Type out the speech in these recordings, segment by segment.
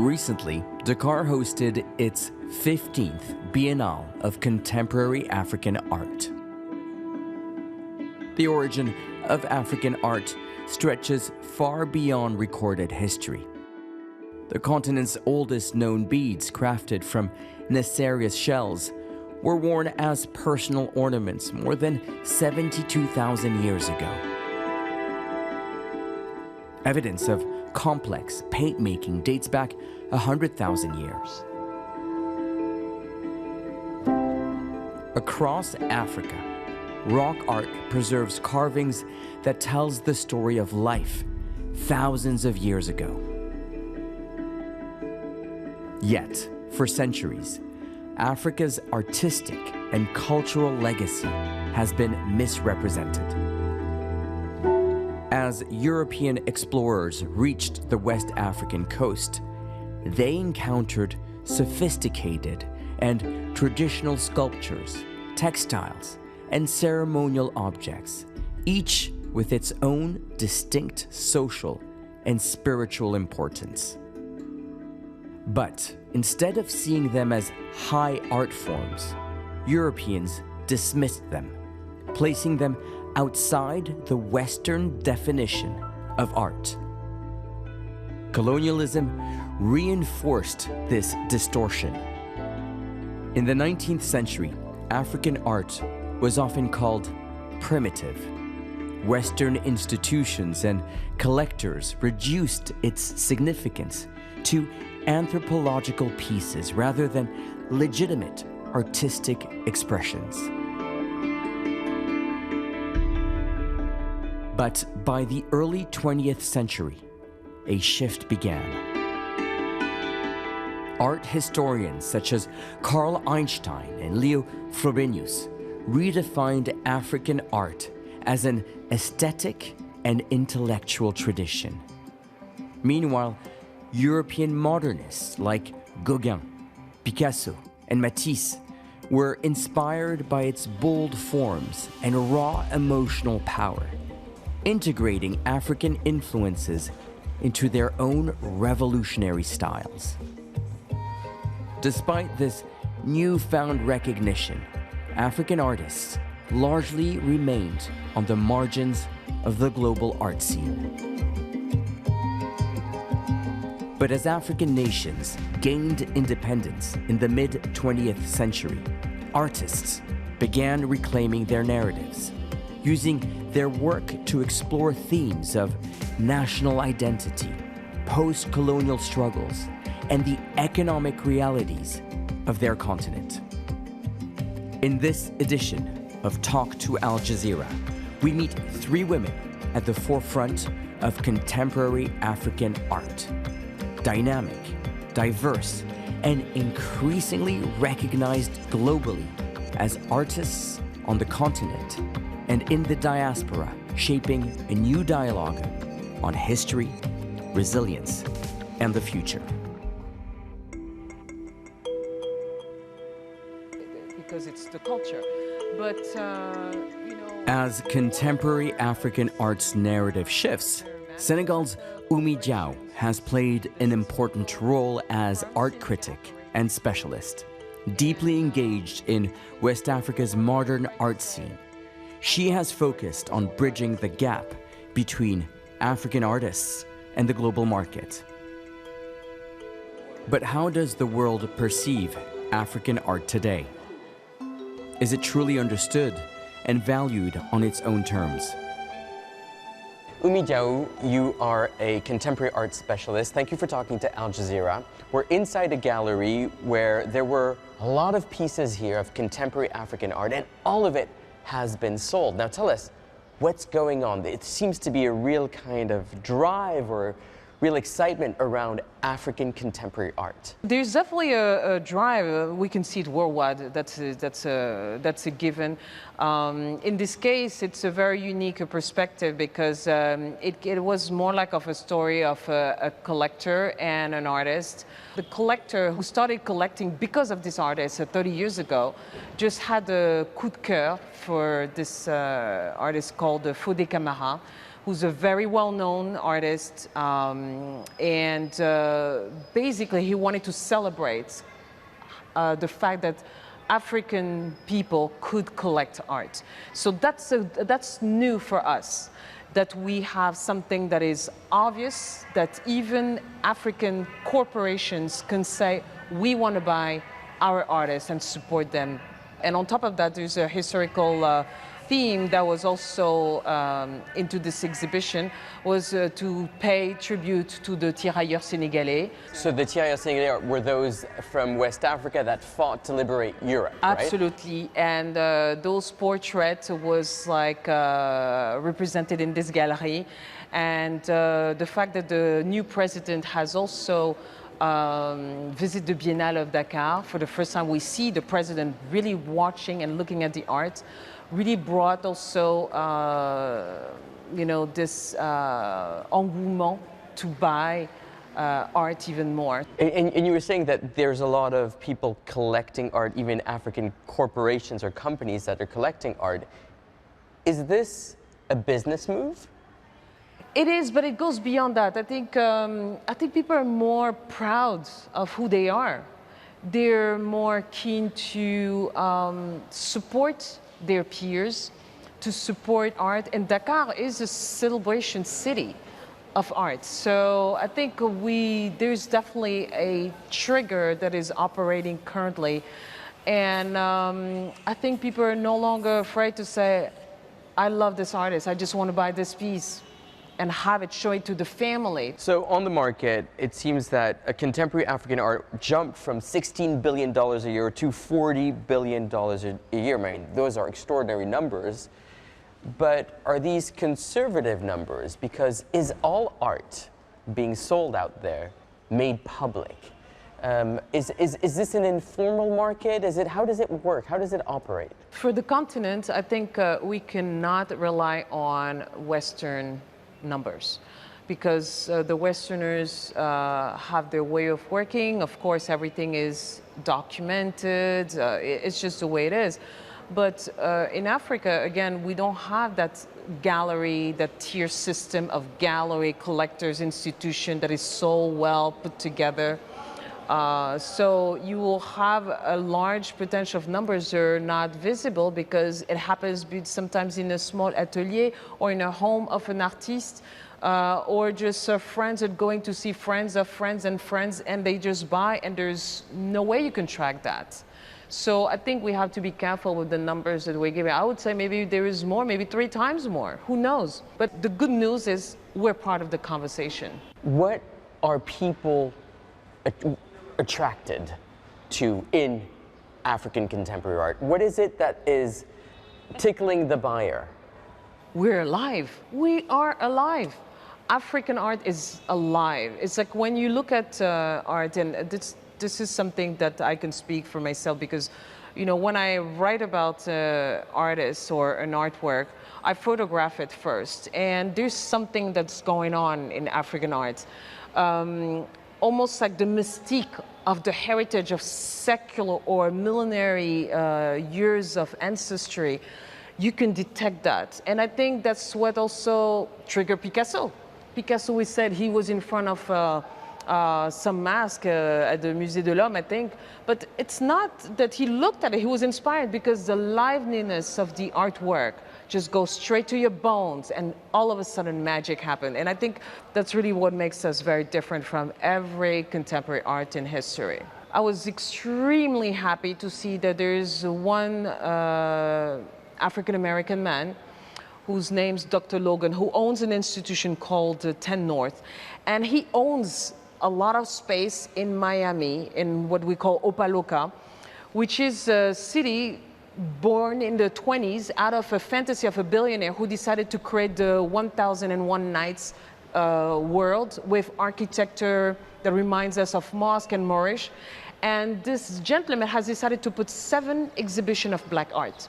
Recently, Dakar hosted its 15th Biennale of Contemporary African Art. The origin of African art stretches far beyond recorded history. The continent's oldest known beads, crafted from nacreous shells, were worn as personal ornaments more than 72,000 years ago. Evidence of complex paint-making dates back 100,000 years. Across Africa, rock art preserves carvings that tells the story of life thousands of years ago. Yet, for centuries, Africa's artistic and cultural legacy has been misrepresented. As European explorers reached the West African coast, they encountered sophisticated and traditional sculptures, textiles, and ceremonial objects, each with its own distinct social and spiritual importance. But instead of seeing them as high art forms, Europeans dismissed them, placing them outside the Western definition of art. Colonialism reinforced this distortion. In the 19th century, African art was often called primitive. Western institutions and collectors reduced its significance to anthropological pieces rather than legitimate artistic expressions. But by the early 20th century, a shift began. Art historians such as Carl Einstein and Leo Frobenius redefined African art as an aesthetic and intellectual tradition. Meanwhile, European modernists like Gauguin, Picasso, and Matisse were inspired by its bold forms and raw emotional power, integrating African influences into their own revolutionary styles. Despite this newfound recognition, African artists largely remained on the margins of the global art scene. But as African nations gained independence in the mid-20th century, artists began reclaiming their narratives, using their work to explore themes of national identity, post-colonial struggles, and the economic realities of their continent. In this edition of Talk to Al Jazeera, we meet three women at the forefront of contemporary African art. Dynamic, diverse, and increasingly recognized globally as artists on the continent and in the diaspora, shaping a new dialogue on history, resilience, and the future. Because it's the culture, but As contemporary African art's narrative shifts, Senegal's Oumy Diaw has played an important role as art critic and specialist. Deeply engaged in West Africa's modern art scene, she has focused on bridging the gap between African artists and the global market. But how does the world perceive African art today? Is it truly understood and valued on its own terms? Oumy Diaw, you are a contemporary art specialist. Thank you for talking to Al Jazeera. We're inside a gallery where there were a lot of pieces here of contemporary African art, and all of it has been sold. Now tell us, what's going on? It seems to be a real kind of drive or real excitement around African contemporary art. there's definitely a drive. We can see it worldwide. That's a given. In this case, it's a very unique perspective because it was more like of a story of a collector and an artist. The collector who started collecting because of this artist 30 years ago just had a coup de cœur for this artist called Fodé Camara, who's a very well-known artist, and basically he wanted to celebrate the fact that African people could collect art. So that's new for us, that we have something that is obvious, that even African corporations can say, we want to buy our artists and support them. And on top of that, there's a historical theme that was also into this exhibition, was to pay tribute to the tirailleurs sénégalais. So the tirailleurs sénégalais were those from West Africa that fought to liberate Europe, right? Absolutely, and those portraits was like represented in this gallery, and the fact that the new president has also visit the Biennale of Dakar. For the first time, we see the president really watching and looking at the art. Really brought also, you know, this engouement to buy art even more. And you were saying that there's a lot of people collecting art, even African corporations or companies that are collecting art. Is this a business move? It is, but it goes beyond that. I think people are more proud of who they are. They're more keen to support their peers, to support art. And Dakar is a celebration city of art. So I think there's definitely a trigger that is operating currently. And I think people are no longer afraid to say, I love this artist, I just want to buy this piece and have it show it to the family. So on the market, it seems that a contemporary African art jumped from $16 billion a year to $40 billion a year. I mean, those are extraordinary numbers. But are these conservative numbers? Because is all art being sold out there made public? Is this an informal market? How does it work? How does it operate? For the continent, I think we cannot rely on Western numbers, because the Westerners have their way of working. Of course, everything is documented. It's just the way it is. But in Africa, again, we don't have that gallery, that tier system of gallery collectors institution that is so well put together. So you will have a large potential of numbers that are not visible because it happens sometimes in a small atelier or in a home of an artist, or just friends are going to see friends of friends and friends, and they just buy, and there's no way you can track that. So I think we have to be careful with the numbers that we're giving. I would say maybe there is more, maybe 3 times more. Who knows? But the good news is we're part of the conversation. What are people attracted to in African contemporary art? What is it that is tickling the buyer? We're alive. We are alive. African art is alive. It's like when you look at art, and this is something that I can speak for myself, because, you know, when I write about artists or an artwork, I photograph it first. And there's something that's going on in African art. Almost like the mystique of the heritage of secular or millenary years of ancestry. You can detect that. And I think that's what also triggered Picasso. Picasso, we said he was in front of some mask at the Musée de l'Homme, I think. But it's not that he looked at it, he was inspired because the liveliness of the artwork just goes straight to your bones, and all of a sudden magic happened. And I think that's really what makes us very different from every contemporary art in history. I was extremely happy to see that there's one African-American man whose name's Dr. Logan, who owns an institution called 10 North. And he owns a lot of space in Miami, in what we call Opaloka, which is a city born in the 20s out of a fantasy of a billionaire who decided to create the 1001 Nights world with architecture that reminds us of mosque and Moorish. And this gentleman has decided to put 7 exhibitions of black art.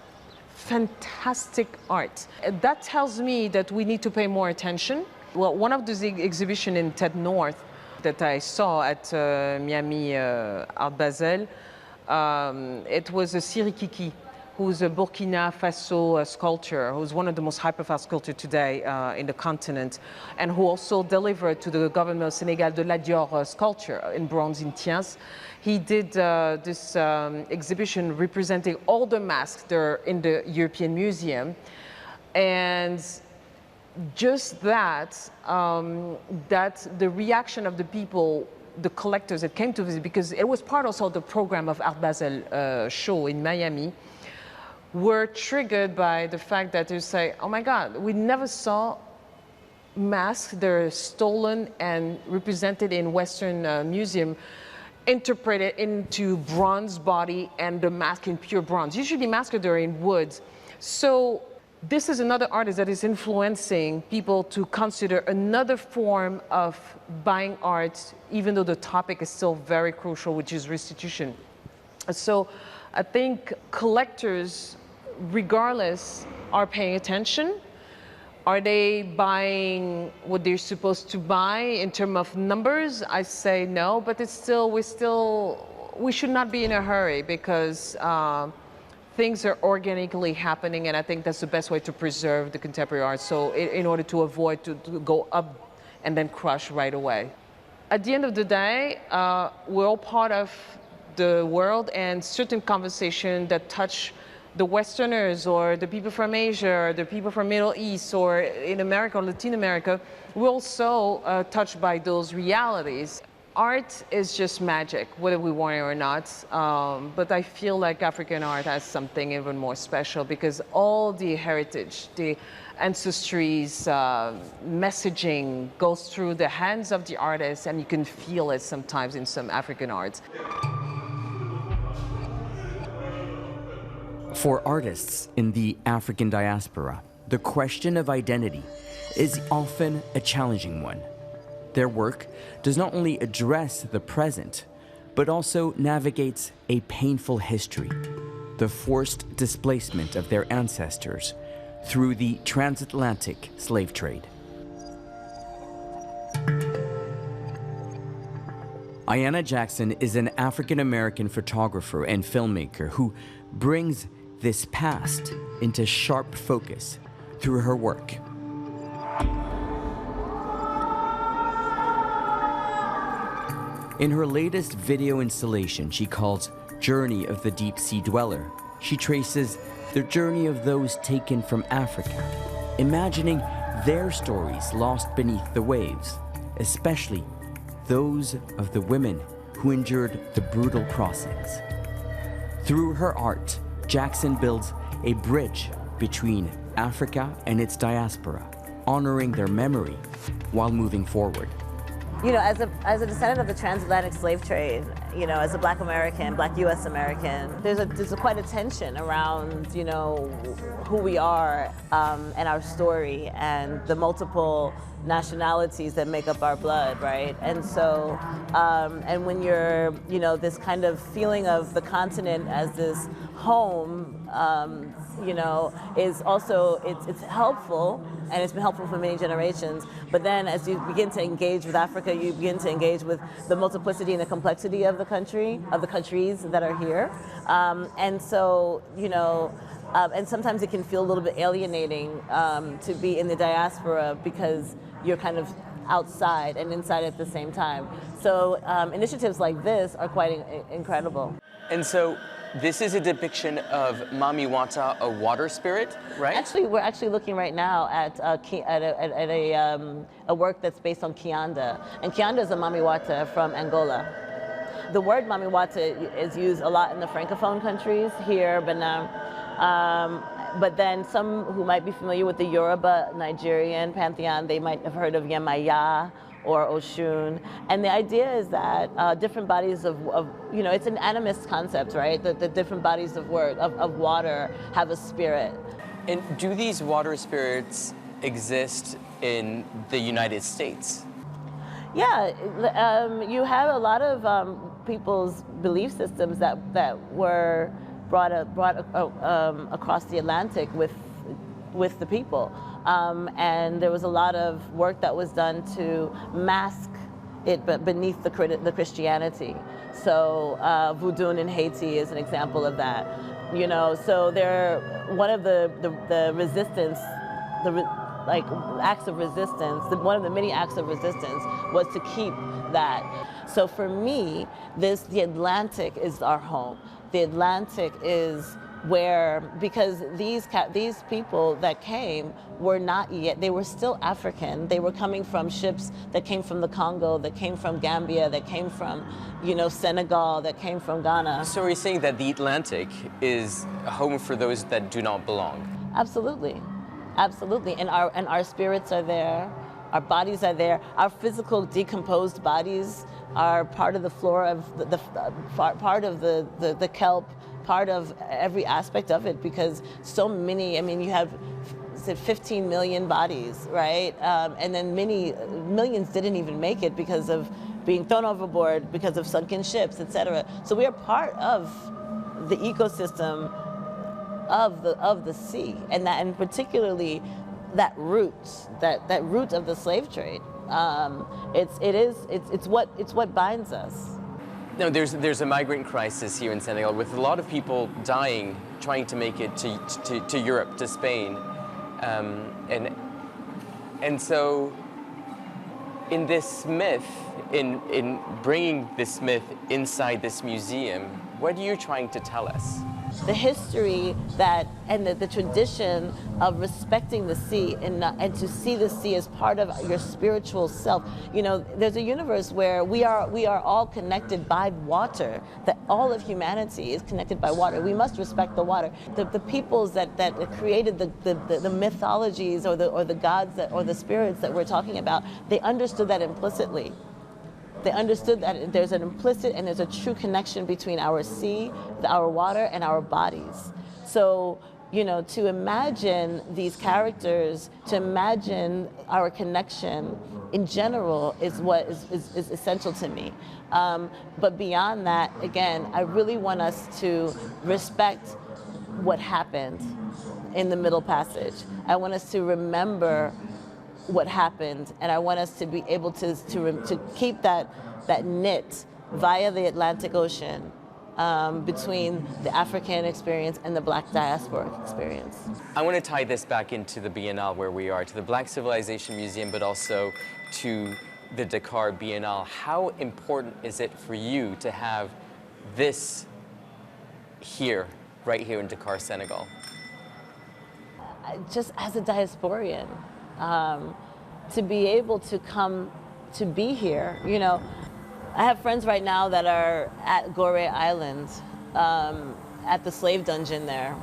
Fantastic art. That tells me that we need to pay more attention. Well, one of the exhibitions in TED North that I saw at Miami Art Basel, it was a Sirikiki, who's a Burkina Faso sculptor, who's one of the most high-profile sculptors today in the continent, and who also delivered to the government of Senegal the La Dior sculpture in bronze in Thiens. He did this exhibition representing all the masks that are in the European Museum. And just that, that the reaction of the people, the collectors that came to visit, because it was part also of the program of Art Basel show in Miami, were triggered by the fact that they say, oh my God, we never saw masks that are stolen and represented in Western museum, interpreted into bronze body and the mask in pure bronze. Usually masks are in wood. So this is another artist that is influencing people to consider another form of buying art, even though the topic is still very crucial, which is restitution. So I think collectors, regardless, are paying attention. Are they buying what they're supposed to buy in terms of numbers? I say no, but it's still, we should not be in a hurry, because things are organically happening, and I think that's the best way to preserve the contemporary art. So in order to avoid to go up and then crush right away. At the end of the day, we're all part of the world, and certain conversations that touch the Westerners or the people from Asia or the people from Middle East or in America or Latin America, we're also touched by those realities. Art is just magic, whether we want it or not. But I feel like African art has something even more special, because all the heritage, the ancestries, messaging goes through the hands of the artists, and you can feel it sometimes in some African art. For artists in the African diaspora, the question of identity is often a challenging one. Their work does not only address the present, but also navigates a painful history, the forced displacement of their ancestors through the transatlantic slave trade. Ayanna Jackson is an African-American photographer and filmmaker who brings this past into sharp focus through her work. In her latest video installation she calls Journey of the Deep Sea Dweller, she traces the journey of those taken from Africa, imagining their stories lost beneath the waves, especially those of the women who endured the brutal crossings. Through her art, Jackson builds a bridge between Africa and its diaspora, honoring their memory while moving forward. You know, as a descendant of the transatlantic slave trade, you know, as a Black American, Black U.S. American, there's quite a tension around, you know, who we are and our story and the multiple nationalities that make up our blood, right? And so, and when you're, you know, this kind of feeling of the continent as this home, you know, is also, it's helpful, and it's been helpful for many generations. But then as you begin to engage with Africa, you begin to engage with the multiplicity and the complexity of the country, of the countries that are here. And so, you know, and sometimes it can feel a little bit alienating to be in the diaspora, because you're kind of outside and inside at the same time. So initiatives like this are quite incredible. And so this is a depiction of Mami Wata, a water spirit, right? Actually, we're actually looking right now at a work that's based on Kianda. And Kianda is a Mami Wata from Angola. The word Mami Wata is used a lot in the Francophone countries, here, Benin. But then some who might be familiar with the Yoruba Nigerian pantheon, they might have heard of Yemaya or Oshun. And the idea is that different bodies of, you know, it's an animist concept, right? The different bodies of water have a spirit. And do these water spirits exist in the United States? Yeah, you have a lot of people's belief systems that were brought across the Atlantic with the people. And there was a lot of work that was done to mask it beneath the Christianity. So voodoo in Haiti is an example of that. You know, so they're one of the resistance, like acts of resistance. One of the many acts of resistance was to keep that. So for me, the Atlantic is our home. The Atlantic is where, because these people that came were not yet, they were still African. They were coming from ships that came from the Congo, that came from Gambia, that came from, you know, Senegal, that came from Ghana. So are you saying that the Atlantic is a home for those that do not belong? Absolutely, absolutely. And our spirits are there, our bodies are there, our physical decomposed bodies are part of the flora of part of the kelp, part of every aspect of it, because so many, I mean, you have 15 million bodies, right? And then millions didn't even make it because of being thrown overboard, because of sunken ships, etc. So we are part of the ecosystem of the sea, and particularly that root of the slave trade. It's what binds us. No, there's a migrant crisis here in Senegal with a lot of people dying trying to make it to Europe, to Spain, and so in this myth, in bringing this myth inside this museum, what are you trying to tell us? The history and the tradition of respecting the sea and to see the sea as part of your spiritual self. You know, there's a universe where we are all connected by water. That all of humanity is connected by water. We must respect the water. The peoples that created the mythologies or the gods or the spirits that we're talking about, they understood that implicitly. They understood that there's an implicit and there's a true connection between our sea, our water, and our bodies. So, you know, to imagine these characters, to imagine our connection in general is what is essential to me. But beyond that, again, I really want us to respect what happened in the Middle Passage. I want us to remember what happened, and I want us to be able to keep that knit via the Atlantic Ocean between the African experience and the Black diasporic experience. I want to tie this back into the Biennale where we are, to the Black Civilization Museum, but also to the Dakar Biennale. How important is it for you to have this here, right here in Dakar, Senegal? Just as a diasporian, to be able to come to be here, you know, I have friends right now that are at Gore Island, at the slave dungeon there,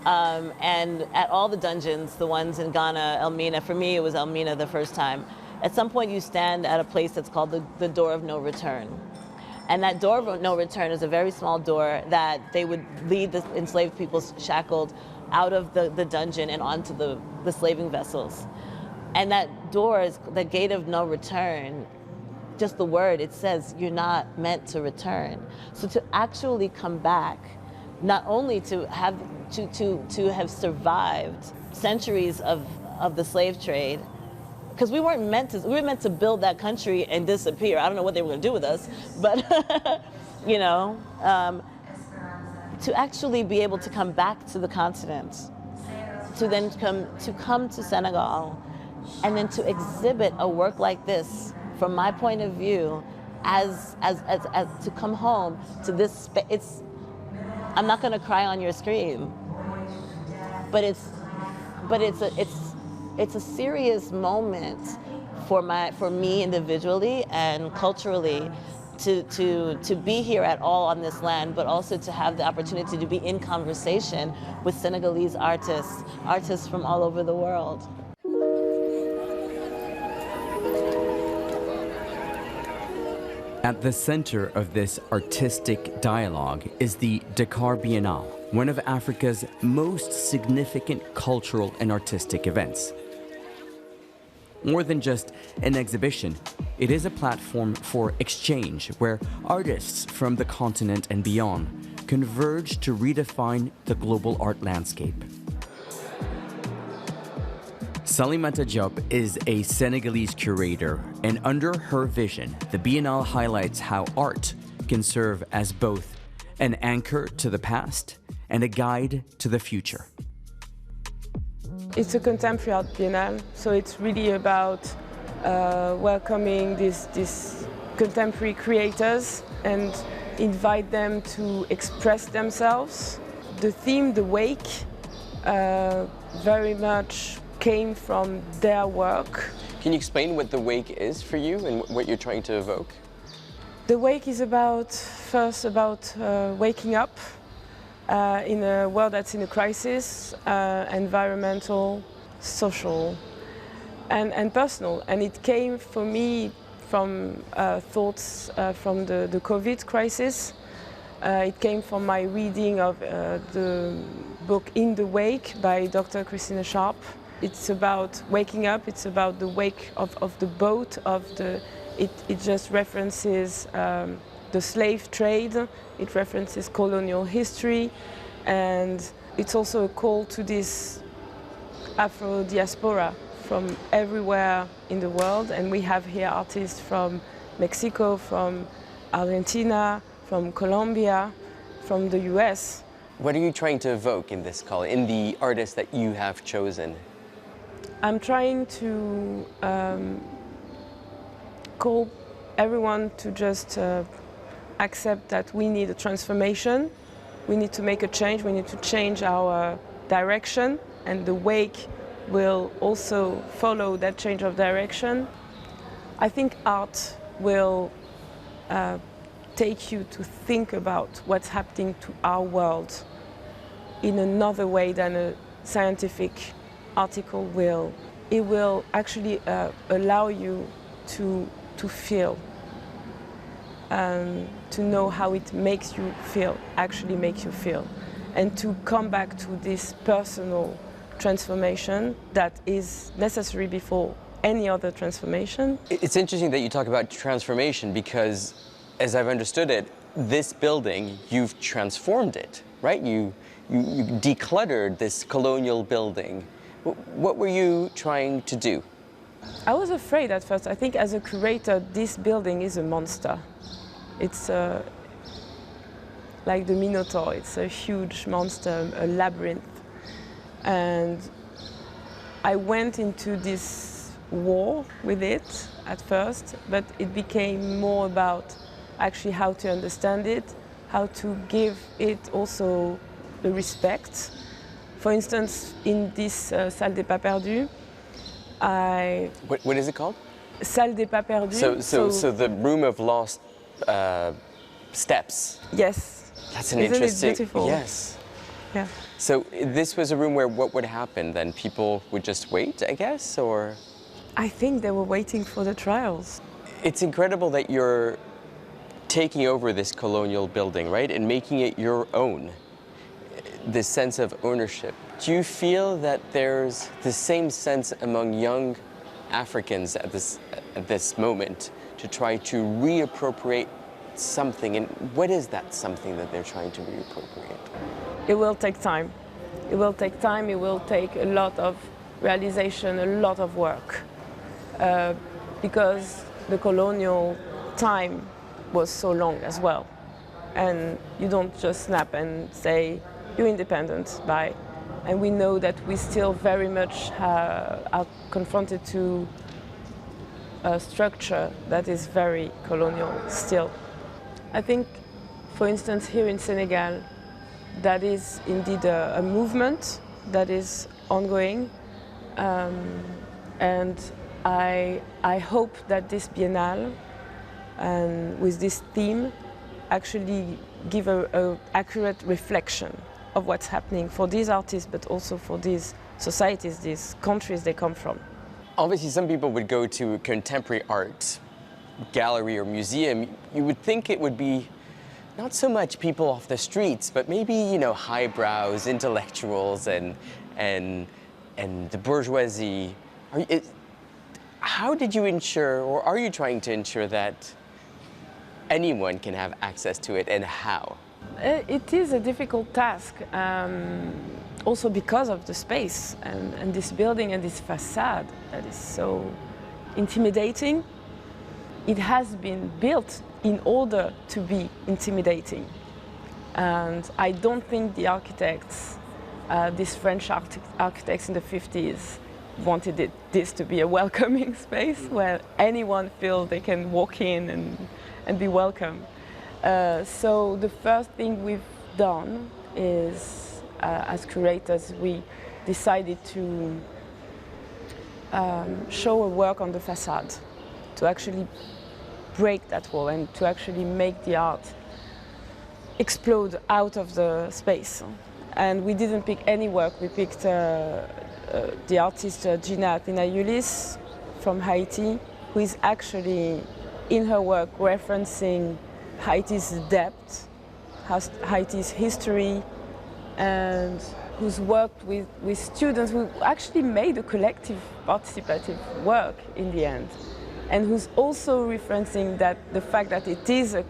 and at all the dungeons, the ones in Ghana, Elmina. For me, it was Elmina the first time. At some point, you stand at a place that's called the Door of No Return. And that door of no return is a very small door that they would lead the enslaved people shackled out of the dungeon and onto the slaving vessels. And that door is the gate of no return. Just the word, it says you're not meant to return. So to actually come back, not only to have survived centuries of the slave trade, because we were meant to build that country and disappear. I don't know what they were going to do with us, but you know, to actually be able to come back to the continent, to then come to Senegal, and then to exhibit a work like this, from my point of view, as to come home to this space. I'm not going to cry on your screen, but it's a serious moment for me individually and culturally to be here at all on this land, but also to have the opportunity to be in conversation with Senegalese artists from all over the world. At the center of this artistic dialogue is the Dakar Biennale, one of Africa's most significant cultural and artistic events. More than just an exhibition, it is a platform for exchange where artists from the continent and beyond converge to redefine the global art landscape. Salimata Diop is a Senegalese curator, and under her vision, the Biennale highlights how art can serve as both an anchor to the past and a guide to the future. It's a contemporary art biennale, so it's really about welcoming these contemporary creators and invite them to express themselves. The theme, the wake, very much came from their work. Can you explain what the wake is for you and what you're trying to evoke? The wake is first about waking up in a world that's in a crisis, environmental, social, and personal. And it came for me from thoughts from the COVID crisis. It came from my reading of the book In the Wake by Dr. Christina Sharp. It's about waking up, it's about the wake of the boat, it just references the slave trade, it references colonial history, and it's also a call to this Afro diaspora from everywhere in the world. And we have here artists from Mexico, from Argentina, from Colombia, from the US. What are you trying to evoke in this call, in the artists that you have chosen? I'm trying to call everyone to just accept that we need a transformation, we need to make a change, we need to change our direction, and the wake will also follow that change of direction. I think art will take you to think about what's happening to our world in another way than a scientific article will. It will actually allow you to feel, to know how it makes you feel, actually makes you feel, and to come back to this personal transformation that is necessary before any other transformation. It's interesting that you talk about transformation because, as I've understood it, this building, you've transformed it, right? You decluttered this colonial building. What were you trying to do? I was afraid at first. I think as a curator, this building is a monster. It's like the Minotaur. It's a huge monster, a labyrinth. And I went into this war with it at first, but it became more about actually how to understand it, how to give it also the respect. For instance, in this Salle des Pas Perdus, What is it called? Salle des Pas Perdus. So the room of lost steps. Yes. That's an Isn't interesting. it beautiful? Yes. Yeah. So this was a room where what would happen then? People would just wait, I guess, or? I think they were waiting for the trials. It's incredible that you're taking over this colonial building, right, and making it your own. This sense of ownership. Do you feel that there's the same sense among young Africans at this moment to try to reappropriate something? And what is that something that they're trying to reappropriate? It will take time. It will take time. It will take a lot of realization, a lot of work, because the colonial time was so long as well. And you don't just snap and say, you're independent, bye. And we know that we still very much are confronted to a structure that is very colonial still. I think, for instance, here in Senegal, that is indeed a movement that is ongoing. And I hope that this Biennale, and with this theme, actually give an accurate reflection of what's happening for these artists, but also for these societies, these countries they come from. Obviously, some people would go to a contemporary art gallery or museum. You would think it would be not so much people off the streets, but maybe, you know, highbrows, intellectuals, and the bourgeoisie. How did you ensure, or are you trying to ensure that anyone can have access to it, and how? It is a difficult task, also because of the space and this building and this facade that is so intimidating. It has been built in order to be intimidating. And I don't think the architects, these French architects in the 50s, wanted this to be a welcoming space where anyone feels they can walk in and be welcome. So the first thing we've done is, as curators, we decided to show a work on the facade, to actually break that wall and to actually make the art explode out of the space. And we didn't pick any work. We picked the artist Gina Athena-Ulis from Haiti, who is actually in her work referencing Haiti's depth, Haiti's history, and who's worked with students who actually made a collective participative work in the end, and who's also referencing that the fact that it is a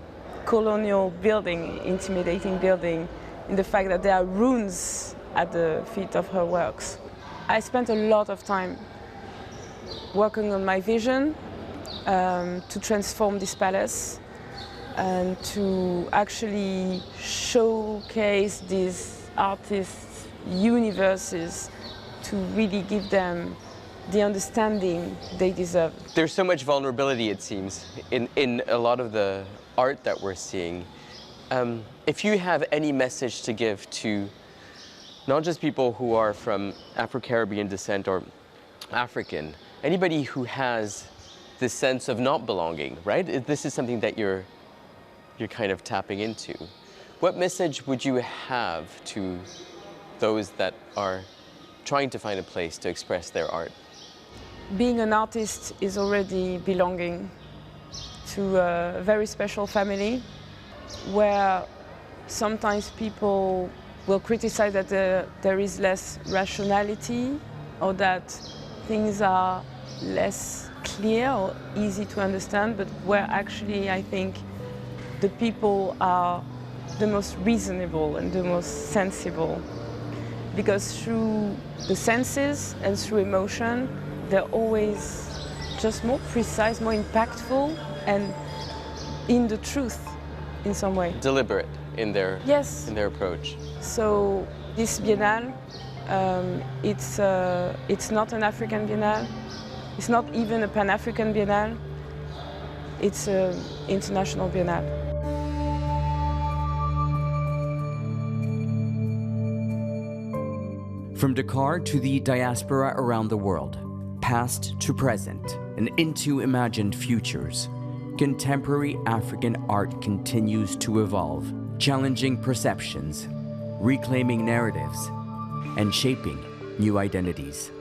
colonial building, intimidating building, in the fact that there are runes at the feet of her works. I spent a lot of time working on my vision to transform this palace and to actually showcase these artists' universes, to really give them the understanding they deserve. There's so much vulnerability, it seems, in a lot of the art that we're seeing. If you have any message to give to not just people who are from Afro-Caribbean descent or African, anybody who has this sense of not belonging, right? This is something that you're kind of tapping into. What message would you have to those that are trying to find a place to express their art? Being an artist is already belonging to a very special family, where sometimes people will criticize that there is less rationality, or that things are less clear or easy to understand, but where actually I think the people are the most reasonable and the most sensible. Because through the senses and through emotion, they're always just more precise, more impactful, and in the truth in some way. Deliberate in their, yes, in their approach. So this Biennale, it's not an African Biennale. It's not even a Pan-African Biennale. It's an international Biennale. From Dakar to the diaspora around the world, past to present, and into imagined futures, contemporary African art continues to evolve, challenging perceptions, reclaiming narratives, and shaping new identities.